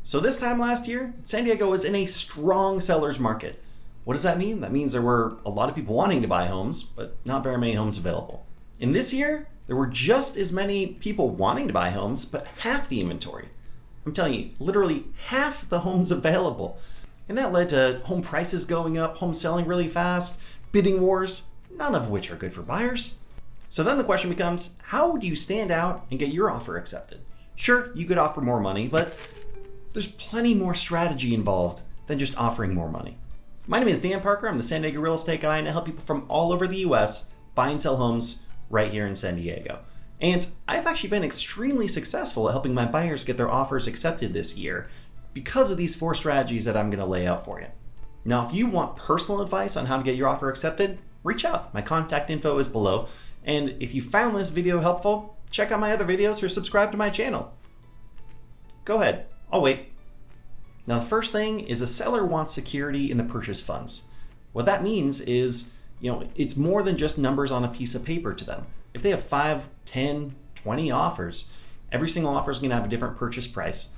So this time last year, San Diego was in a strong seller's market. What does that mean? That means there were a lot of people wanting to buy homes, but not very many homes available. In this year, there were just as many people wanting to buy homes, but half the inventory. I'm telling you, literally half the homes available. And that led to home prices going up, homes selling really fast, bidding wars, none of which are good for buyers. So then the question becomes, how do you stand out and get your offer accepted? Sure, you could offer more money, but there's plenty more strategy involved than just offering more money. My name is Dan Parker. I'm the San Diego real estate guy, and I help people from all over the US buy and sell homes right here in San Diego. And I've actually been extremely successful at helping my buyers get their offers accepted this year because of these 4 strategies that I'm going to lay out for you. Now, if you want personal advice on how to get your offer accepted, reach out. My contact info is below. And if you found this video helpful, check out my other videos or subscribe to my channel. Go ahead. I'll wait. Now, the first thing is a seller wants security in the purchase funds. What that means is, it's more than just numbers on a piece of paper to them. If they have 5, 10, 20 offers, every single offer is going to have a different purchase price,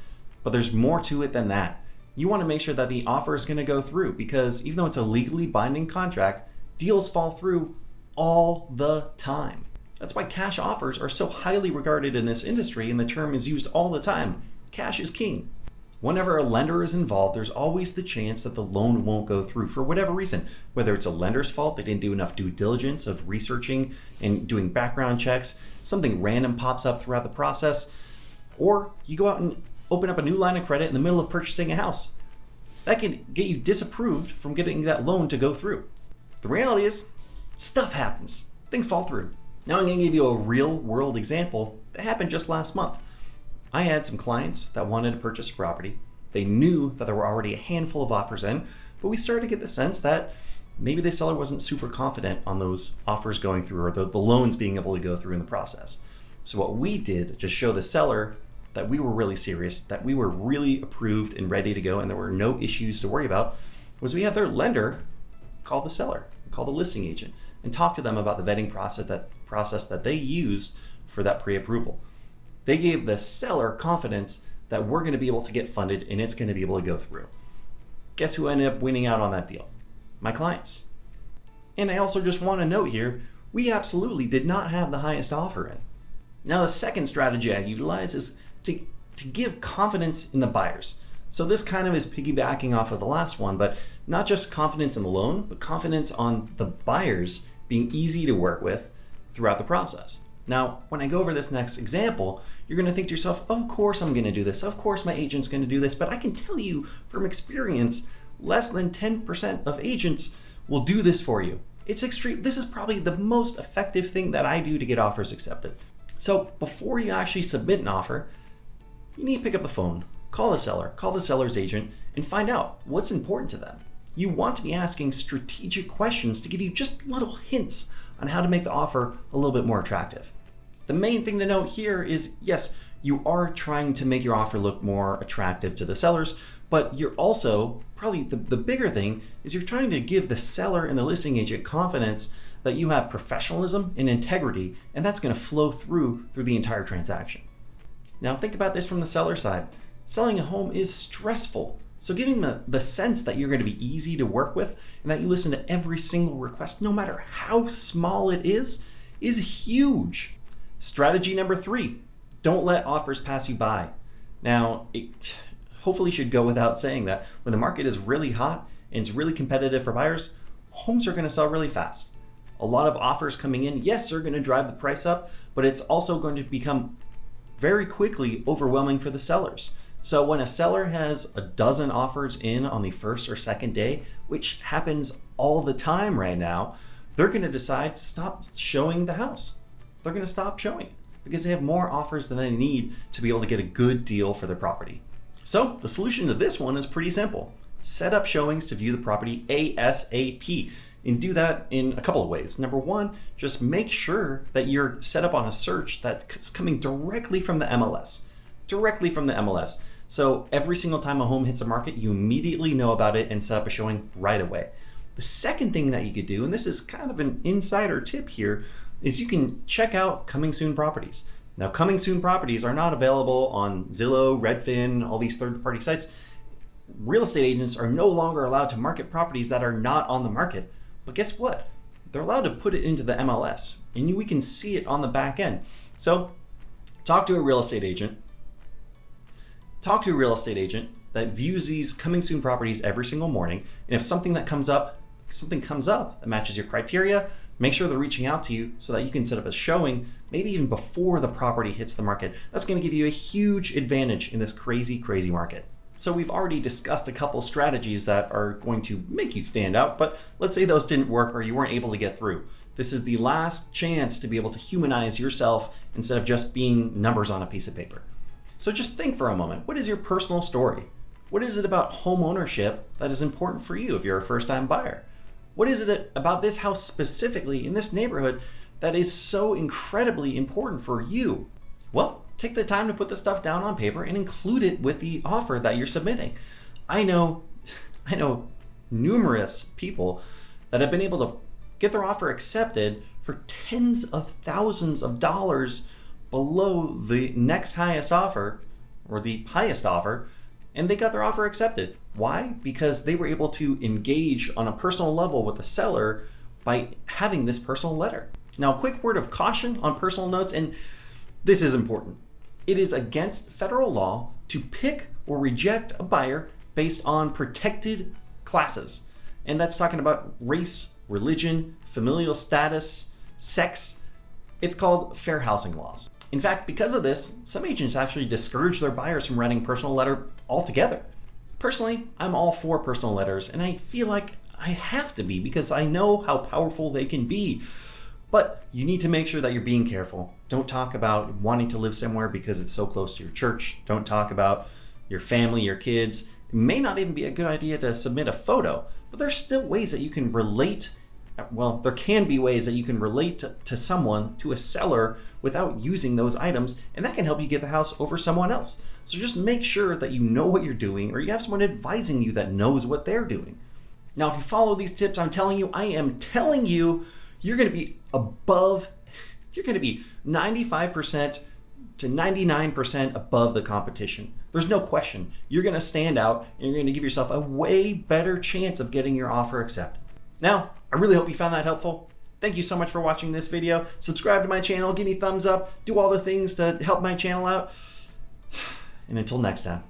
but there's more to it than that. You want to make sure that the offer is going to go through, because even though it's a legally binding contract, deals fall through all the time. That's why cash offers are so highly regarded in this industry, and the term is used all the time. Cash is king. Whenever a lender is involved, there's always the chance that the loan won't go through for whatever reason. Whether it's a lender's fault, they didn't do enough due diligence of researching and doing background checks, something random pops up throughout the process, or you go out and open up a new line of credit in the middle of purchasing a house. That can get you disapproved from getting that loan to go through. The reality is, stuff happens. Things fall through. Now I'm going to give you a real world example that happened just last month. I had some clients that wanted to purchase a property. They knew that there were already a handful of offers in, but we started to get the sense that maybe the seller wasn't super confident on those offers going through, or the loans being able to go through in the process. So what we did to show the seller that we were really serious, that we were really approved and ready to go, and there were no issues to worry about, was we had their lender call the seller, call the listing agent, and talk to them about the vetting process that they used for that pre-approval. They gave the seller confidence that we're going to be able to get funded and it's going to be able to go through. Guess who ended up winning out on that deal? My clients. And I also just want to note here, we absolutely did not have the highest offer in. Now, the second strategy I utilize is to give confidence in the buyers. So this kind of is piggybacking off of the last one, but not just confidence in the loan, but confidence on the buyers being easy to work with throughout the process. Now, when I go over this next example, you're going to think to yourself, of course I'm going to do this. Of course my agent's going to do this. But I can tell you from experience, less than 10% of agents will do this for you. It's extreme. This is probably the most effective thing that I do to get offers accepted. So before you actually submit an offer, you need to pick up the phone, call the seller, call the seller's agent, and find out what's important to them. You want to be asking strategic questions to give you just little hints on how to make the offer a little bit more attractive. The main thing to note here is, yes, you are trying to make your offer look more attractive to the sellers, but you're also, probably the bigger thing, is you're trying to give the seller and the listing agent confidence that you have professionalism and integrity, and that's going to flow through the entire transaction. Now think about this from the seller side. Selling a home is stressful. So giving them the sense that you're going to be easy to work with and that you listen to every single request, no matter how small it is huge. Strategy number 3, don't let offers pass you by. Now, it hopefully should go without saying that when the market is really hot and it's really competitive for buyers, homes are going to sell really fast. A lot of offers coming in, yes, they're going to drive the price up, but it's also going to become very quickly overwhelming for the sellers. So when a seller has a dozen offers in on the first or second day, which happens all the time right now, they're going to decide to stop showing the house. They're going to stop showing because they have more offers than they need to be able to get a good deal for their property. So the solution to this one is pretty simple. Set up showings to view the property ASAP, and do that in a couple of ways. Number 1, just make sure that you're set up on a search that's coming directly from the MLS. So every single time a home hits the market, you immediately know about it and set up a showing right away. The second thing that you could do, and this is kind of an insider tip here, is you can check out coming soon properties. Now, coming soon properties are not available on Zillow, Redfin, all these third-party sites. Real estate agents are no longer allowed to market properties that are not on the market. But guess what? They're allowed to put it into the MLS, and we can see it on the back end. So talk to a real estate agent. Talk to a real estate agent that views these coming soon properties every single morning. And if something comes up that matches your criteria, make sure they're reaching out to you so that you can set up a showing, maybe even before the property hits the market. That's going to give you a huge advantage in this crazy, crazy market. So we've already discussed a couple strategies that are going to make you stand out, but let's say those didn't work or you weren't able to get through. This is the last chance to be able to humanize yourself instead of just being numbers on a piece of paper. So just think for a moment, what is your personal story? What is it about home ownership that is important for you if you're a first-time buyer? What is it about this house specifically in this neighborhood that is so incredibly important for you? Well, take the time to put the stuff down on paper and include it with the offer that you're submitting. I know numerous people that have been able to get their offer accepted for tens of thousands of dollars below the next highest offer or the highest offer, and they got their offer accepted. Why? Because they were able to engage on a personal level with the seller by having this personal letter. Now, a quick word of caution on personal notes, and this is important. It is against federal law to pick or reject a buyer based on protected classes. And that's talking about race, religion, familial status, sex. It's called fair housing laws. In fact, because of this, some agents actually discourage their buyers from writing personal letter altogether. Personally, I'm all for personal letters, and I feel like I have to be because I know how powerful they can be. But you need to make sure that you're being careful. Don't talk about wanting to live somewhere because it's so close to your church. Don't talk about your family, your kids. It may not even be a good idea to submit a photo, but there's still ways that you can relate. Well, there can be ways that you can relate to someone, to a seller, without using those items, and that can help you get the house over someone else. So just make sure that you know what you're doing, or you have someone advising you that knows what they're doing. Now, if you follow these tips I am telling you, you're going to be 95% to 99% above the competition. There's no question. You're going to stand out, and you're going to give yourself a way better chance of getting your offer accepted. Now, I really hope you found that helpful. Thank you so much for watching this video. Subscribe to my channel, give me a thumbs up, do all the things to help my channel out. And until next time.